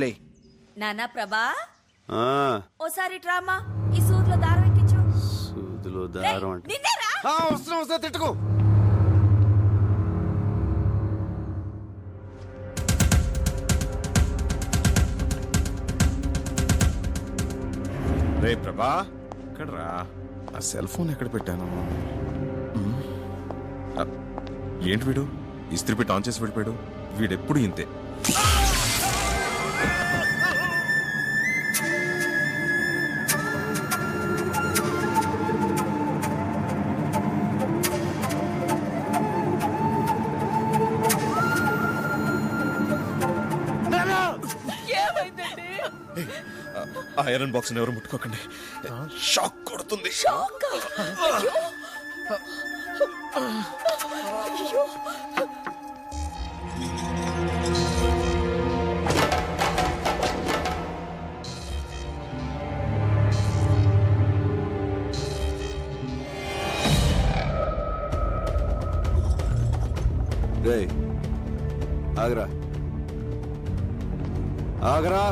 నానా ప్రభా ఆ, ఓసారి డ్రామా ఈ సూదిలో దారం ఎక్కించు. సూదిలో దారం అంటే నిన్నేరా? వస్తున్నా తిట్టుకో. రే ప్రభా ఎక్కడ్రా? ఆ సెల్ ఫోన్ ఎక్కడ పెట్టాను? ఏంటి వీడు ఇస్త్రీ పెట్టి ఆన్ చేసి వెళ్ళిపోయాడు? వీడెప్పుడు ఇంతే. ఏమైందండి? ఆ ఐరన్ బాక్స్ ఎవరు ముట్టుకోకండి, షాక్ కొడుతుంది. షాకా? అయ్యో. అయ్యో. రే ఆగరా ఆగరా.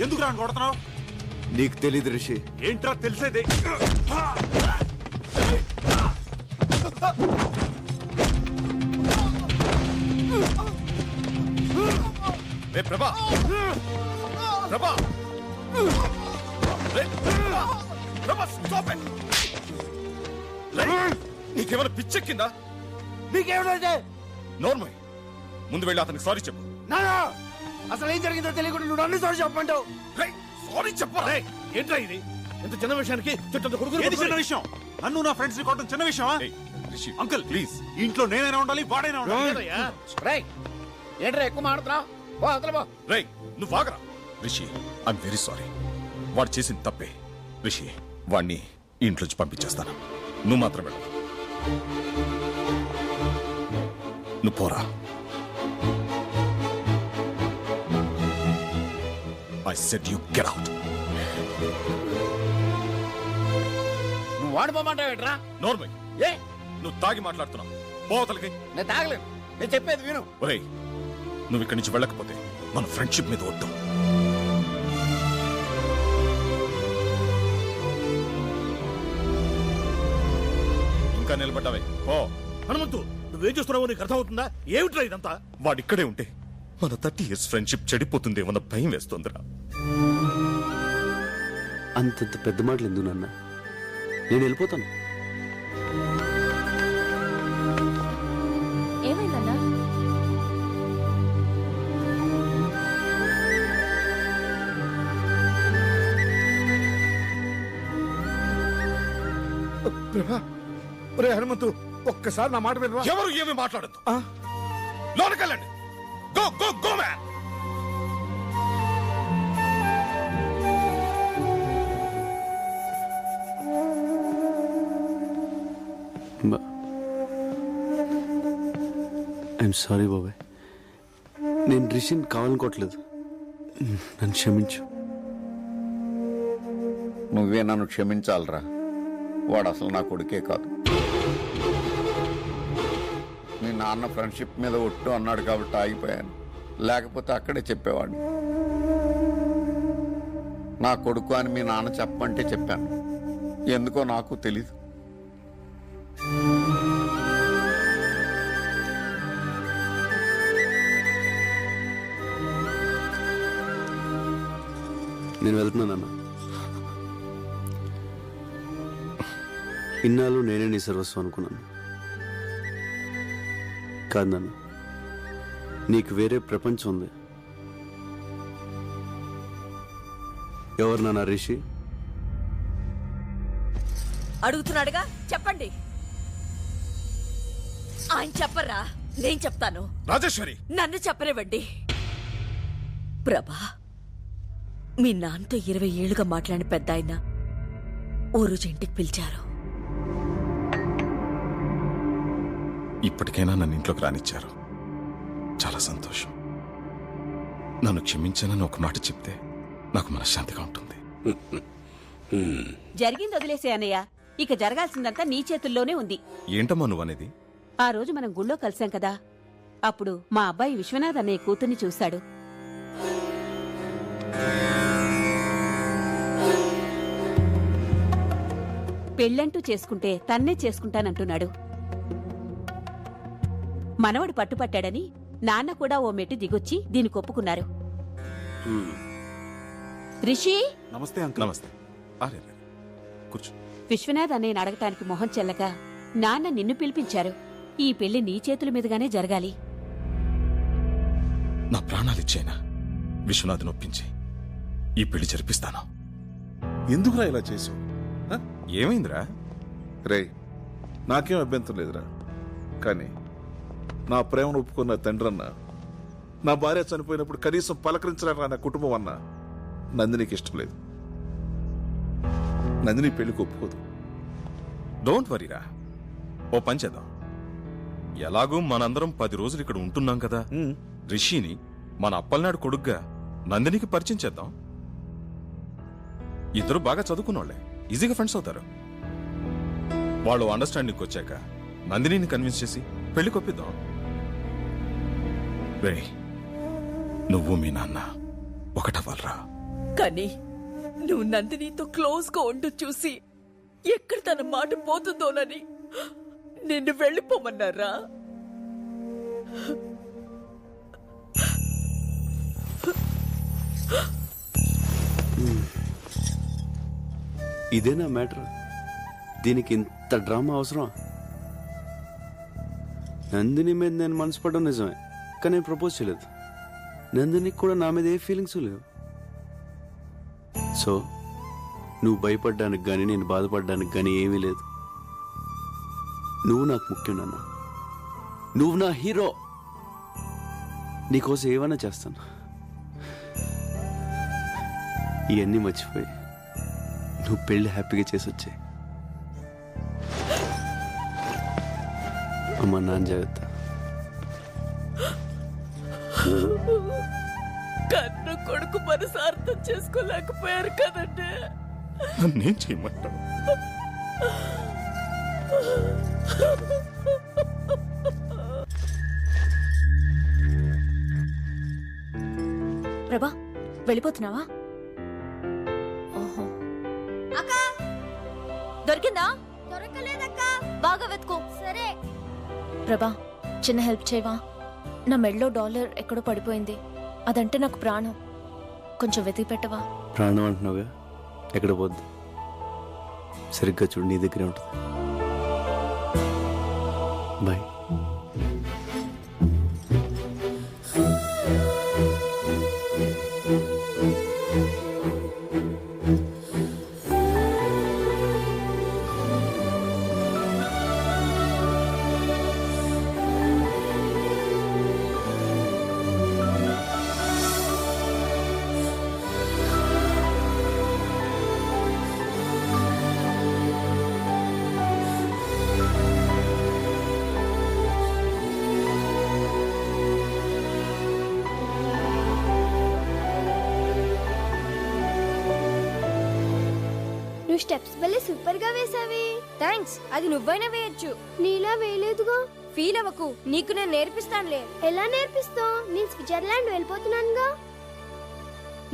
ఎందుకు రాను కొడుతున్నావు? నీకు తెలీదు రిషి. ఏంట్రా తెలిసేది? రే ప్రభా, ప్రభా, రే ప్రభా, stop it. రే, నీకేమైనా పిచ్చెక్కిందా? నీకేమిటంటే నోర్మల్, ముందు వెళ్ళి అతనికి సారీ చెప్పు. నానా అసలు ఏం జరిగిందో తెలియకుండా నువ్వు అన్ని సార్లు చెప్పంటావు. సారీ చెప్పరా? ఏంట్రా ఇది? ఇంత చిన్న విషయానికి చుట్టూ కొడుకు చిన్న విషయం. నన్ను నా ఫ్రెండ్స్ ని కొట్టడం చిన్న విషయమా? అంకుల్ ప్లీజ్, ఇంట్లో నేనైనా ఉండాలి, వాడైనా ఉండాలి. ఏంట్రా ఎక్కువ మాడుతున్నావు? రే నువ్వు ఆగరా. Rishi, I'm very sorry. వాడు చేసిన తప్పే. రిషి, వాడిని ఇంట్లోంచి పంపించేస్తాను. నువ్వు మాత్రం వెళ్ళు. నువ్వు పోరా. I said you get out. నువ్వు వాడిపోమంటావేట్రా? నోర్మల్, ఏ నువ్వు తాగి మాట్లాడుతున్నావు. పోతలకి. నేను తాగలేను, నేను చెప్పేది విను. ఒరేయ్, నువ్వు ఇక్కడి నుంచి వెళ్ళకపోతే మన ఫ్రెండ్షిప్ మీద వద్దు. ఇంకా నిలబడ్డావే ఓ హనుమంతు, నువ్వేం చేస్తున్నావో నీకు అర్థమవుతుందా? ఏమిట్రా ఇదంతా? వాడిక్కడే ఉంటే మన 30 years ఫ్రెండ్షిప్ చెడిపోతుందేమన్న భయం వేస్తుందిరా. అంతంత పెద్ద మాటలు ఎందుకు నాన్న? నేను వెళ్ళిపోతాను. ఏమైందన్నా? ఒరే హనుమంతు, ఒక్కసారి నా మాట వినరా? ఎవరు ఏమి మాట్లాడద్దు. లోనకెళ్ళండి. Go go go man. I'm sorry బాబాయ్. నేను రిషిని కావాలనుకోవట్లేదు. నన్ను క్షమించు. నువ్వే నన్ను క్షమించాలరా. వాడు అసలు నా కొడుకే కాదు. మీ నాన్న ఫ్రెండ్షిప్ మీద ఒట్టు అన్నాడు కాబట్టి ఆగిపోయాను, లేకపోతే అక్కడే చెప్పేవాడిని. నా కొడుకు అని మీ నాన్న చెప్పంటే చెప్పాను. ఎందుకో నాకు తెలీదు. నేను వెళ్తున్నానన్నా. ఇన్నాళ్ళు నేనే నీ సర్వస్వం అనుకున్నాను. కాదు నాన్న, నీకు వేరే ప్రపంచం ఉంది. ఎవరు నాన్న రిషి? అడుగుతున్నాడుగా, చెప్పండి. ఆయన చెప్పరా, నేను చెప్తాను. రాజేశ్వరి, నన్ను చెప్పనివ్వండి. ప్రభా, మీ నాన్నతో 20 ఏళ్లుగా మాట్లాడిన పెద్ద ఆయన ఓ రోజు ఇంటికి పిలిచారు. ఇప్పటికైనా నన్ను ఇంట్లోకి రానిచ్చారు. చాలా సంతోషం. నన్ను క్షమించానని ఒక మాట చెప్తే నాకు మనశ్శాంతిగా ఉంటుంది. జరిగింది వదిలేసే అన్నయ్య. ఇక జరగాల్సిందంతా నీ చేతుల్లోనే ఉంది. ఏంటమ్మా నువ్వనేది? ఆ రోజు మనం గుళ్ళో కలిసాం కదా, అప్పుడు మా అబ్బాయి విశ్వనాథ్ అన్నయ్య కూతుర్ని చూశాడు. పెళ్ళంటూ చేసుకుంటే తన్నే చేసుకుంటానంటున్నాడు. మనవడు పట్టుపట్టాడని నాన్న కూడా ఓ మెట్టు దిగొచ్చి దీనికి ఒప్పుకున్నారు. రిషి, నమస్తే అంకుల్. నమస్తే. అరే రే, కూర్చో. విశ్వనాథ్ అన్నయ్యని అడగటానికి మొహం చెల్లక నాన్న నిన్ను పిలిపించారు. ఈ పెళ్లి నీ చేతుల మీదుగానే జరగాలి. నా ప్రాణాలిచ్చేనా విశ్వనాథ్ నొప్పించి ఈ పెళ్లి జరిపిస్తాను. ఎందుకురా ఇలా చేసావు? ఏమైందిరా? రే, నాకేం అభ్యంతరం లేదురా, కానీ నా ప్రేమను ఒప్పుకున్న తండ్రన్న, నా భార్య చనిపోయినప్పుడు కనీసం పలకరించడానికి నా కుటుంబం అన్న నందినికి ఇష్టం లేదు. నందిని పెళ్లికి ఒప్పుకోదు. డోంట్ వరీరా, ఓ పని చేద్దాం. ఎలాగూ మనందరం 10 రోజులు ఇక్కడ ఉంటున్నాం కదా, రిషిని మన అప్పలనాడు కొడుగ్గా నందినికి పరిచయం చేద్దాం. ఇద్దరు బాగా చదువుకున్నోళ్లే, ఈజీగా ఫ్రెండ్స్ అవుతారు. వాళ్ళు అండర్స్టాండింగ్ వచ్చాక నందినిని కన్విన్స్ చేసి పెళ్లి కొప్పిద్దాం. రే, నువ్వు మీ నాన్న ఒకటవ్వాలరా. కానీ నువ్వు నందినితో క్లోజ్ గా ఉంటూ చూసి ఎక్కడ తన మాట పోతుందోనని నిన్ను వెళ్ళిపోమన్నారా? ఇదేనా మ్యాటర్? దీనికి ఇంత డ్రామా అవసరం? నందిని మీద నేను మనసు పడడం నిజమే, కానీ నేను ప్రపోజ్ చేయలేదు. నందినికి కూడా నా మీద ఏ ఫీలింగ్స్ లేవు. సో నువ్వు భయపడ్డానికి కానీ నేను బాధపడడానికి కానీ ఏమీ లేదు. నువ్వు నాకు ముఖ్యం నాన్న. నువ్వు నా హీరో. నీకోసం ఏమైనా చేస్తాను. ఇవన్నీ మర్చిపోయి నువ్వు పెళ్లి హ్యాపీగా చేసి వచ్చాయి. అమ్మ, నాన్న జాగ్రత్త. కన్న కొడుకు మనసు అర్థం చేసుకోలేకపోయారు కదండి. నన్నేం చేయమంటావు? ప్రభా, వెళ్ళిపోతున్నావా? ఓహో, దొరికిందా? దొరకలేదక్కా. బాగా వెతుకో. సరే. ప్రభా, చిన్న హెల్ప్ చేయవా? నా మెడలో $1 ఎక్కడో పడిపోయింది. అదంటే నాకు ప్రాణం. కొంచెం వెతికి పెట్టవా? ప్రాణం అంటున్నావుగా, ఎక్కడ పోద్దు. సరిగ్గా చూడు, నీ దగ్గరే ఉంటుంది. బాయ్. నువ్వు స్టెప్స్ భలే సూపర్ గా వేసావి. థ్యాంక్స్. అది నువ్వైనా వేయొచ్చు, నీలా వేయలేదుగా. ఫీల్ అవ్వకు, నీకు నేను నేర్పిస్తానులే. ఎలా నేర్పిస్తావు? నేను స్విట్జర్లాండ్ వెళ్ళిపోతున్నానుగా.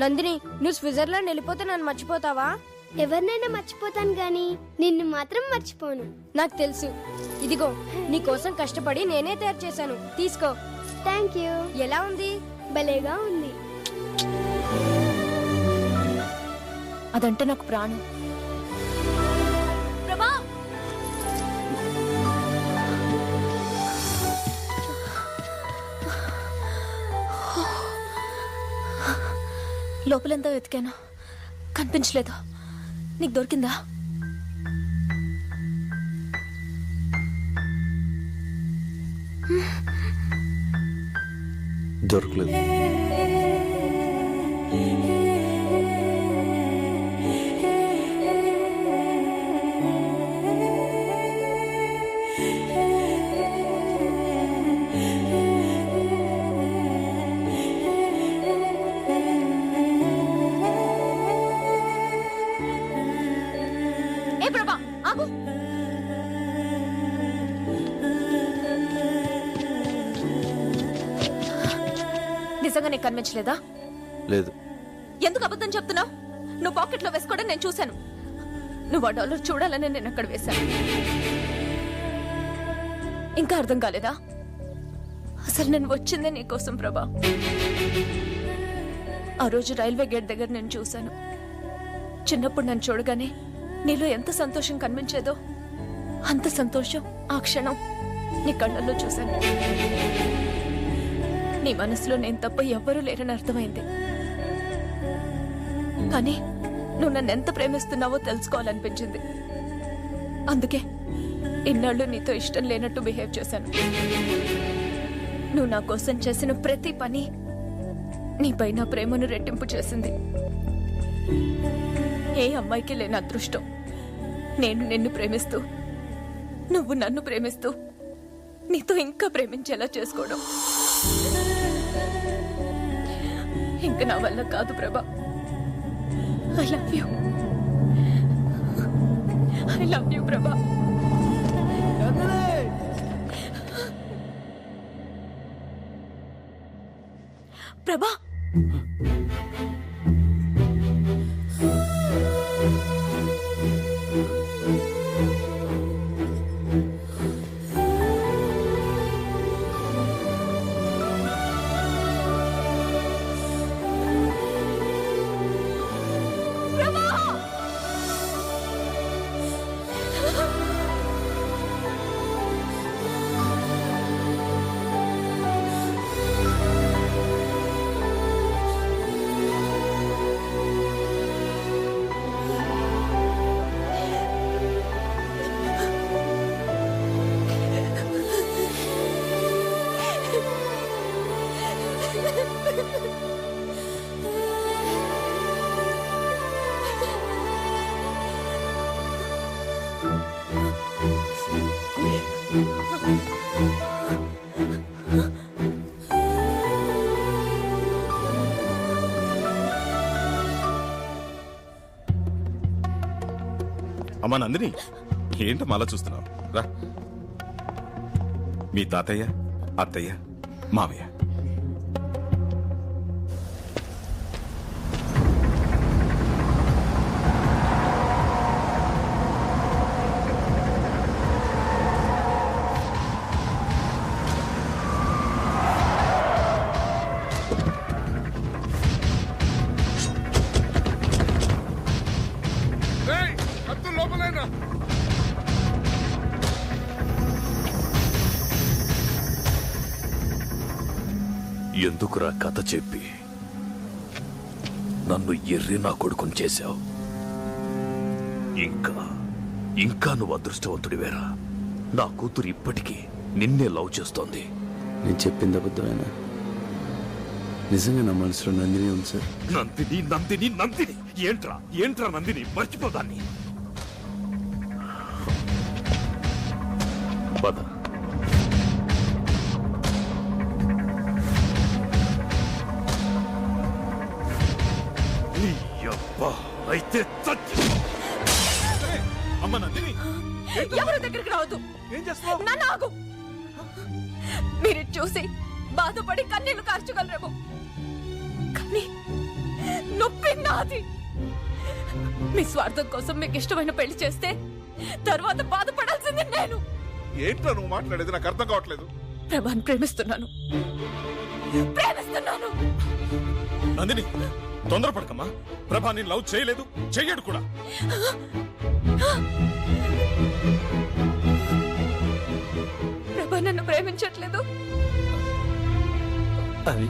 నందిని, నువ్వు స్విట్జర్లాండ్ వెళ్ళిపోతే నన్ను మర్చిపోతావా? ఎవరినైనా మర్చిపోతాను గాని నిన్ను మాత్రం మర్చిపోను. నాకు తెలుసు. ఇదిగో, నీ కోసం కష్టపడి నేనే తయారు చేశాను. తీసుకో. Thank you. ఎలా ఉంది? భలేగా ఉంది. అదంటే నాకు ప్రాణం. ప్రభా, లోపలంతా వెతికాను, కనిపించలేదు. నీకు దొరికిందా? దొరకలేదు. నిజంగా నీకు కనిపించలేదా? లేదు. ఎందుకు అబద్ధం చెప్తున్నావు? నువ్వు పాకెట్లో వేసుకోవడం నేను చూశాను. నువ్వు ఆ డాలర్ చూడాలని నేను అక్కడ వేశాను. ఇంకా అర్థం కాలేదా? అసలు నేను వచ్చిందే నీకోసం ప్రభా. ఆ రోజు రైల్వే గేట్ దగ్గర నేను చూశాను. చిన్నప్పుడు నన్ను చూడగానే నీలో ఎంత సంతోషం కనిపించేదో అంత సంతోషం ఆ క్షణం నీ కళ్ళల్లో చూశాను. నీ మనసులో నేను తప్ప ఎవ్వరూ లేరని అర్థమైంది. కానీ నువ్వు నన్ను ఎంత ప్రేమిస్తున్నావో తెలుసుకోవాలనిపించింది. అందుకే ఇన్నాళ్ళు నీతో ఇష్టం లేనట్టు బిహేవ్ చేశాను. నువ్వు నా కోసం చేసిన ప్రతి పని నీపై నా ప్రేమను రెట్టింపు చేసింది. ఏ అమ్మాయికి లేని అదృష్టం నేను నిన్ను ప్రేమిస్తూ నువ్వు నన్ను ప్రేమిస్తూ నీతో ఇంకా ప్రేమించేలా చేసుకోవడం. ఇంక నా వల్ల కాదు ప్రభా. I love you. I love you ప్రభా. ప్రభా, అమ్మా నందిని, ఏంటమ్మా అలా చూస్తున్నావు? రా. మీ తాతయ్య, అత్తయ్య, మావయ్య. ఎందుకురా కథ చెప్పి నన్ను ఎర్రి నా కొడుకుని చేశావు? ఇంకా నువ్వు అదృష్టవంతుడివేరా. నా కూతురు ఇప్పటికీ నిన్నే లవ్ చేస్తోంది. నేను చెప్పింది అబద్ధమేనా? నిజంగా నా మనసులో నందిని ఉంది సార్. నందిని నందిని నందిని ఏంట్రా నందిని? మర్చిపోదాన్ని. పద. అయితే అమ్మ నందిని, ఎవరి దగ్గరికి రావద్దు. ఏం చేస్తావు? నన్ను ఆగు. మీరు చూసి బాధపడి కన్నీళ్లు కార్చగలరేమో, కానీ నొప్పి నాది. మీ స్వార్థం కోసం మీకు ఇష్టమైన పెళ్లి చేస్తే తర్వాత బాధపడాల్సింది నేను. ఏంటో నువ్వు మాట్లాడేది నాకు అర్థం కావట్లేదు. ప్రభాని ప్రేమిస్తున్నాను. నందిని, తొందరపడకమ్మా. ప్రభా నేను లవ్ చేయలేదు, చెయ్యడు కూడా. ప్రభా నన్ను ప్రేమించట్లేదు. అది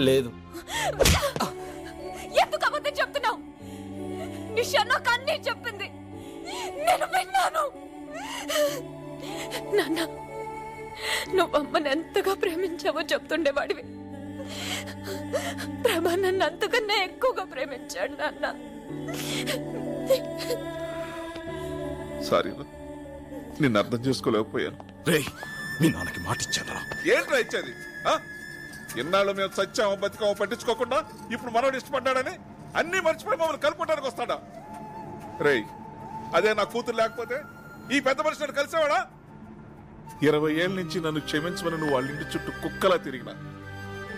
లేదు. ఎందుకు అబద్ధం చెప్తున్నావు? నిషా నాకు అన్నీ చెప్పింది, నేను విన్నాను. నాన్న, నువ్వు అమ్మని ఎంతగా ప్రేమించావో చెప్తుండేవాడివి. ప్రభా నన్ను అంతకన్నా ఎక్కువగా ప్రేమించాడు నాన్న. సారీ, నిన్ను అర్థం చేసుకోలేకపోయాను. రేయ్, మీ నాన్నకి మాట ఇచ్చాను. ఏంట్రా ఇచ్చేది? ఎన్నాళ్ళు మేము సత్యామో బతికామో పట్టించుకోకుండా ఇప్పుడు మనోడు ఇష్టపడ్డాడని అన్ని మర్చిపోయి మమ్మల్ని కలుపుకోవడానికి వస్తాడా? రేయ్, అదే నా కూతురు లేకపోతే ఈ పెద్ద మనిషిని కలిసేవాడా? 20 ఏళ్ళ నుంచి నన్ను క్షమించమని నువ్వు వాళ్ళ ఇంటి చుట్టూ కుక్కలా తిరిగినా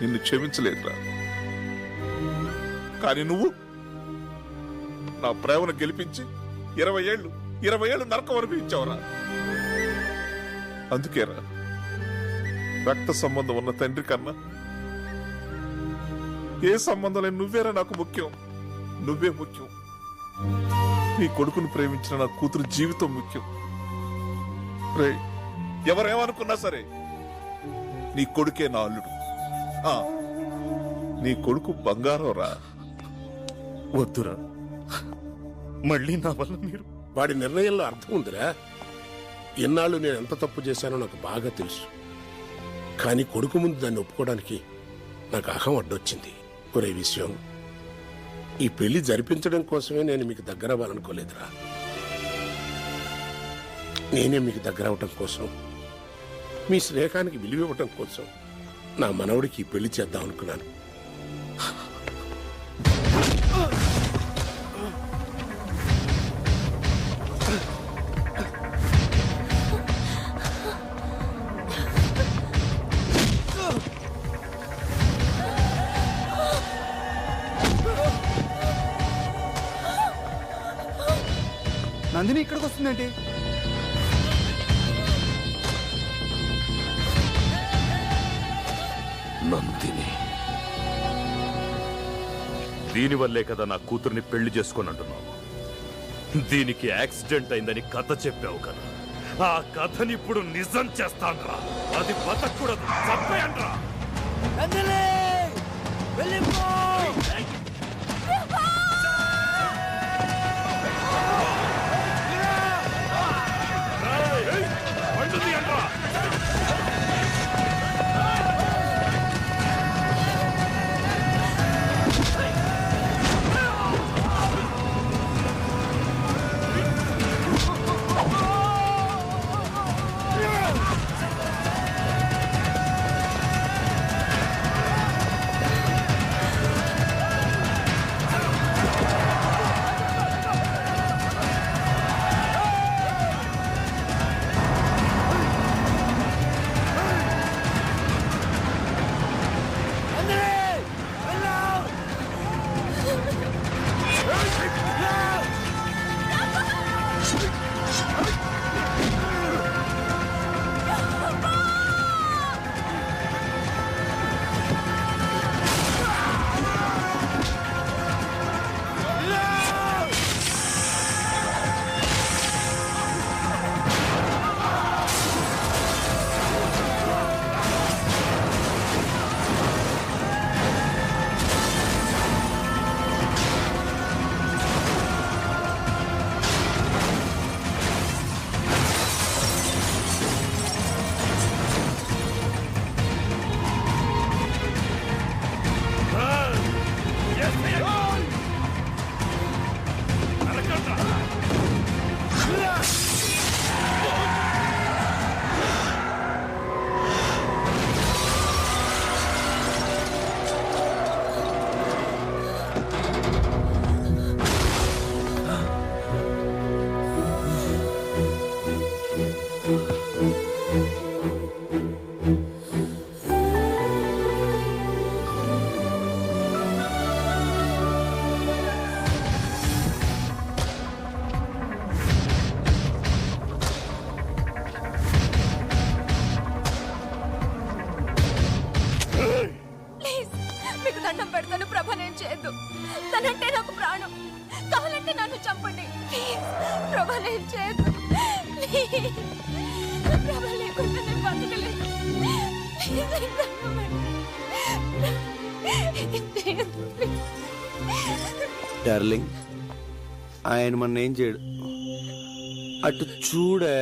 నిన్ను క్షమించలేదురా. కానీ నువ్వు నా ప్రేమను గెలిపించి 20 ఏళ్ళు నరకం అనిపించావురా. అందుకేరా రక్త సంబంధం ఉన్న తండ్రి కన్నా ఏ సంబంధం లేని నువ్వేరా నాకు ముఖ్యం. నువ్వే ముఖ్యం. నీ కొడుకును ప్రేమించిన నా కూతురు జీవితం ముఖ్యం. రే, ఎవరేమనుకున్నా సరే నీ కొడుకే నా అల్లుడు. నీ కొడుకు బంగారం రా. వద్దురా, మళ్ళీ నా వల్ల మీరు. వాడి నిర్ణయంలో అర్థం ఉందిరా. ఎన్నాళ్ళు నేను ఎంత తప్పు చేశానో నాకు బాగా తెలుసు. కానీ కొడుకు ముందు దాన్ని ఒప్పుకోవడానికి నాకు అహం అడ్డొచ్చింది. ఒరే విషయం, ఈ పెళ్లి జరిపించడం కోసమే నేను మీకు దగ్గర అవ్వాలనుకోలేదురా. నేనే మీకు దగ్గర అవటం కోసం, మీ స్నేహానికి విలువ ఇవ్వటం కోసం నా మనవడికి ఈ పెళ్లి చేద్దాం అనుకున్నాను. నందిని ఇక్కడికి వస్తుందేంటి? నందిని, దీనివల్లే కదా నా కూతుర్ని పెళ్లి చేసుకొని అంటున్నావు. దీనికి యాక్సిడెంట్ అయిందని కథ చెప్పావు కదా, ఆ కథని ఇప్పుడు నిజం చేస్తాన్రా. అది బతకూడదు, చంపేయండ్రా. తనంటే నాకు ప్రాణం. కావాలంటే నన్ను చంపండి. ప్రభా, నేను చేయదు. ప్రభా లేకుండా నేను బతకలేను. డార్లింగ్, ఆయన మన ఏం చేయడు. అటు చూడే.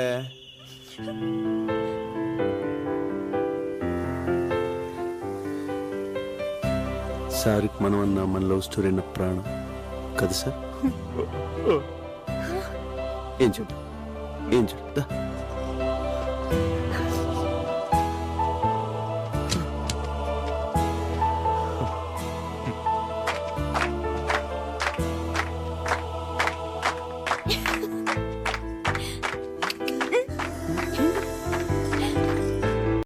సార్కి మనం అన్న మన లవ్ స్టోరీ అన్న ప్రాణం కదా సార్? ఏం చూడు, ఏం చూడు.